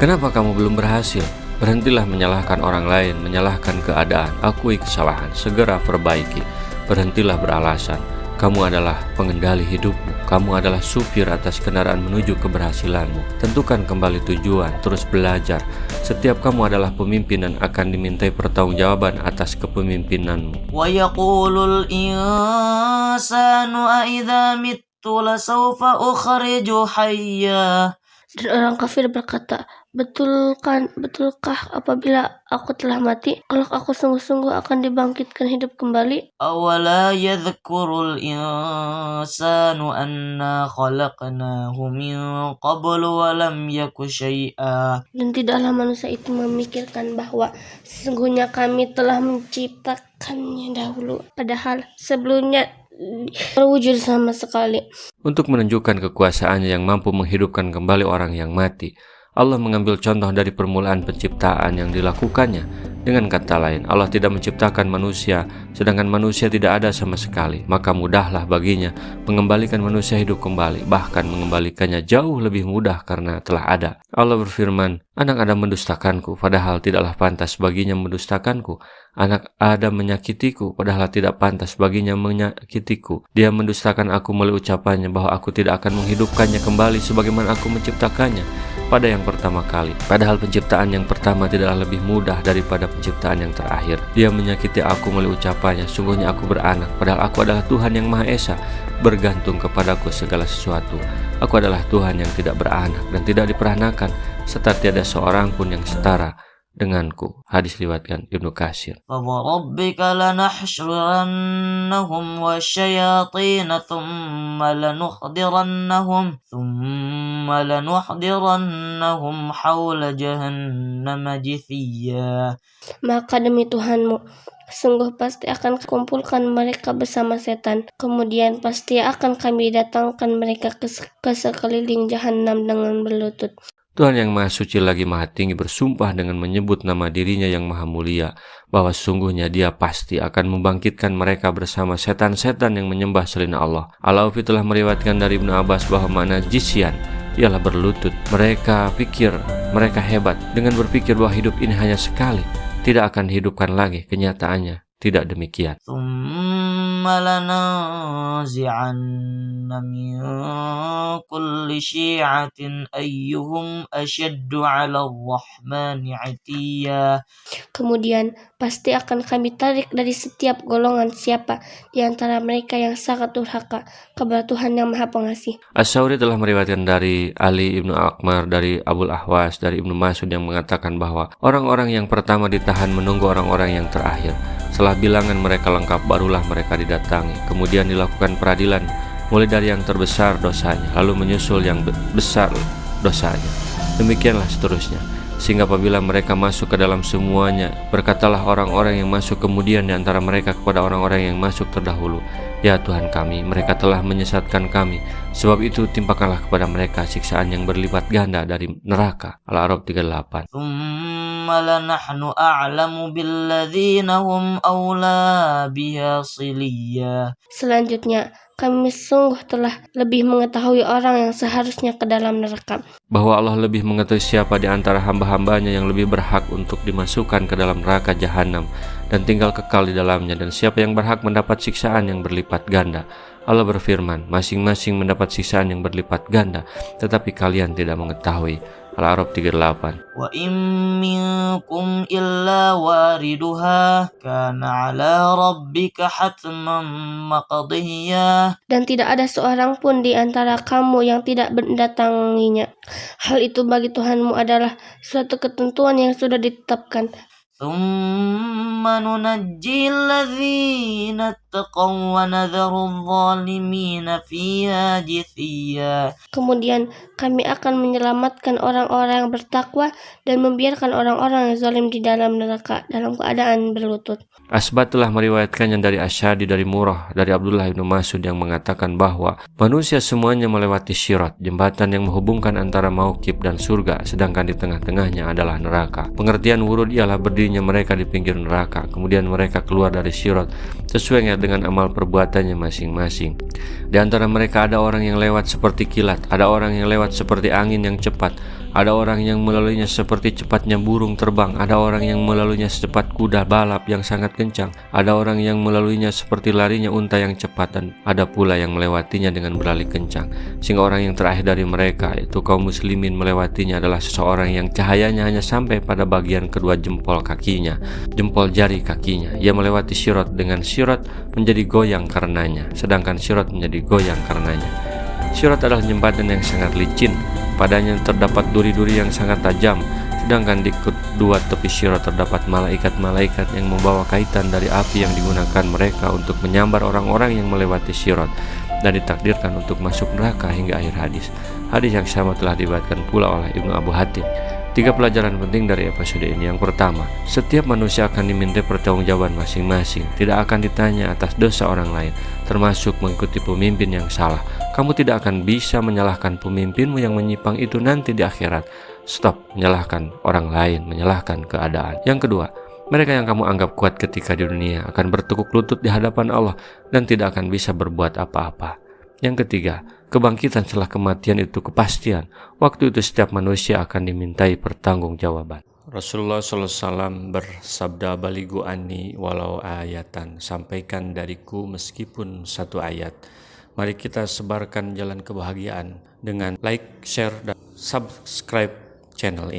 Kenapa kamu belum berhasil? Berhentilah menyalahkan orang lain, menyalahkan keadaan. Akui kesalahan, segera perbaiki. Berhentilah beralasan. Kamu adalah pengendali hidupmu. Kamu adalah supir atas kendaraan menuju keberhasilanmu. Tentukan kembali tujuan, terus belajar. Setiap kamu adalah pemimpin dan akan dimintai pertanggungjawaban atas kepemimpinanmu. وَيَقُولُ الْإِنسَانُ أَإِذَا مِتُّ لَسَوْفَ أُخْرَجُ حَيًّا. Dan orang kafir berkata, betulkah apabila aku telah mati, kelak aku sungguh-sungguh akan dibangkitkan hidup kembali? أَوَلَا يَذْكُرُ الْإِنسَانُ أَنَّا خَلَقْنَاهُ مِنْ قَبْلُ وَلَمْ يَكُ شَيْئًا. Dan tidaklah manusia itu memikirkan bahwa sesungguhnya kami telah menciptakannya dahulu, padahal sebelumnya terwujud sama sekali. Untuk menunjukkan kekuasaannya yang mampu menghidupkan kembali orang yang mati, Allah mengambil contoh dari permulaan penciptaan yang dilakukannya. Dengan kata lain, Allah tidak menciptakan manusia, sedangkan manusia tidak ada sama sekali. Maka mudahlah baginya mengembalikan manusia hidup kembali, bahkan mengembalikannya jauh lebih mudah karena telah ada. Allah berfirman, anak Adam mendustakanku, padahal tidaklah pantas baginya mendustakanku. Anak Adam menyakitiku, padahal tidak pantas baginya menyakitiku. Dia mendustakan aku melalui ucapannya bahwa aku tidak akan menghidupkannya kembali sebagaimana aku menciptakannya pada yang pertama kali. Padahal penciptaan yang pertama tidaklah lebih mudah daripada penciptaan yang terakhir. Dia menyakiti aku melalui ucapannya, sungguhnya aku beranak, padahal aku adalah Tuhan yang Maha Esa. Bergantung kepadaku segala sesuatu. Aku adalah Tuhan yang tidak beranak dan tidak diperanakan, serta tiada seorang pun yang setara denganku. Hadis riwayatkan Ibnu Katsir. فَوَرَبِّكَ لَنَحْشُرَنَّهُمْ وَالشَّيَاطِينَ ثُمَّ لَنُحْضِرَنَّهُمْ حَوْلَ جَهَنَّمَ جِثِيًّا. Maka demi Tuhanmu, sungguh pasti akan kumpulkan mereka bersama setan. Kemudian pasti akan kami datangkan mereka ke sekeliling jahanam dengan berlutut. Tuhan yang Maha Suci lagi Maha Tinggi bersumpah dengan menyebut nama dirinya yang Maha Mulia, bahwa sesungguhnya Dia pasti akan membangkitkan mereka bersama setan-setan yang menyembah selain Allah. Al-Aufi telah meriwayatkan dari Ibnu Abbas bahwa makna jisyan ialah berlutut. Mereka pikir mereka hebat dengan berpikir bahwa hidup ini hanya sekali, tidak akan dihidupkan lagi. Kenyataannya tidak demikian. ثُمَّ لَنَنزِعَنَّ مِنْ كُلِّ شِيعَةٍ أَيُّهُمْ أَشَدُّ عَلَى الرَّحْمَنِ عِتِيًّا. Kemudian pasti akan kami tarik dari setiap golongan siapa di antara mereka yang sangat durhaka kepada Tuhan yang Maha Pengasih. As-Sawri telah meriwayatkan dari Ali ibnu Akmar, dari Abul Ahwas, dari Ibnu Mas'ud yang mengatakan bahwa orang-orang yang pertama ditahan menunggu orang-orang yang terakhir. Setelah bilangan mereka lengkap, barulah mereka didatangi. Kemudian dilakukan peradilan, mulai dari yang terbesar dosanya, lalu menyusul yang besar dosanya. Demikianlah seterusnya. Sehingga apabila mereka masuk ke dalam semuanya, berkatalah orang-orang yang masuk kemudian di antara mereka kepada orang-orang yang masuk terdahulu, ya Tuhan kami, mereka telah menyesatkan kami. Sebab itu timpakanlah kepada mereka siksaan yang berlipat ganda dari neraka. Al-A'raf 38. ثُمَّ لَنَحْنُ أَعْلَمُ بِالَّذِينَ هُمْ أَوْلَى بِهَا صِلِيًّا. Selanjutnya, kami sungguh telah lebih mengetahui orang yang seharusnya ke dalam neraka. Bahwa Allah lebih mengetahui siapa di antara hamba-hambanya yang lebih berhak untuk dimasukkan ke dalam neraka jahanam dan tinggal kekal di dalamnya, dan siapa yang berhak mendapat siksaan yang berlipat ganda. Allah berfirman, masing-masing mendapat siksaan yang berlipat ganda, tetapi kalian tidak mengetahui. Al-A'raf 38. وَإِن مِّنكُمْ إِلَّا وَارِدُهَا كَانَ عَلَى رَبِّكَ حَتْمًا مَّقْضِيًّا. Dan tidak ada seorang pun di antara kamu yang tidak mendatanginya. Hal itu bagi Tuhanmu adalah suatu ketentuan yang sudah ditetapkan. ثُمَّ نُنَجِّي الَّذِينَ اتَّقَوْا وَنَذَرُ الظَّالِمِينَ فِيهَا جِثِيًّا. Kemudian kami akan menyelamatkan orang-orang yang bertakwa dan membiarkan orang-orang yang zalim di dalam neraka dalam keadaan berlutut. Asbat telah meriwayatkannya dari Asy'adi, dari Murrah, dari Abdullah ibnu Mas'ud yang mengatakan bahwa manusia semuanya melewati Syirat, jembatan yang menghubungkan antara Mauqib dan surga, sedangkan di tengah-tengahnya adalah neraka. Pengertian wurud ialah berdirinya mereka di pinggir neraka, kemudian mereka keluar dari Syirat sesuai dengan dengan amal perbuatannya masing-masing. Di antara mereka ada orang yang lewat seperti kilat, ada orang yang lewat seperti angin yang cepat, ada orang yang melaluinya seperti cepatnya burung terbang, ada orang yang melaluinya secepat kuda balap yang sangat kencang, ada orang yang melaluinya seperti larinya unta yang cepat, dan ada pula yang melewatinya dengan berlari kencang. Sehingga orang yang terakhir dari mereka, yaitu kaum muslimin, melewatinya adalah seseorang yang cahayanya hanya sampai pada bagian kedua jempol kakinya, jempol jari kakinya. Ia melewati Sirat dengan Sirat menjadi goyang karenanya, sedangkan Sirat menjadi goyang karenanya. Sirat adalah jembatan yang sangat licin, padanya terdapat duri-duri yang sangat tajam, sedangkan di kedua tepi Sirat terdapat malaikat-malaikat yang membawa kaitan dari api yang digunakan mereka untuk menyambar orang-orang yang melewati Sirat dan ditakdirkan untuk masuk neraka hingga akhir hadis. Hadis yang sama telah diriwayatkan pula oleh Ibnu Abu Hatim. 3 pelajaran penting dari episode ini. Yang pertama, setiap manusia akan diminta pertanggungjawaban masing-masing, tidak akan ditanya atas dosa orang lain, termasuk mengikuti pemimpin yang salah. Kamu tidak akan bisa menyalahkan pemimpinmu yang menyimpang itu nanti di akhirat. Stop menyalahkan orang lain, menyalahkan keadaan. Yang kedua, mereka yang kamu anggap kuat ketika di dunia akan bertekuk lutut di hadapan Allah dan tidak akan bisa berbuat apa-apa. Yang ketiga, kebangkitan setelah kematian itu kepastian. Waktu itu setiap manusia akan dimintai pertanggungjawaban. Rasulullah SAW bersabda, "Balighu anni walau ayatan." Sampaikan dariku meskipun 1 ayat. Mari kita sebarkan jalan kebahagiaan dengan like, share, dan subscribe channel ini.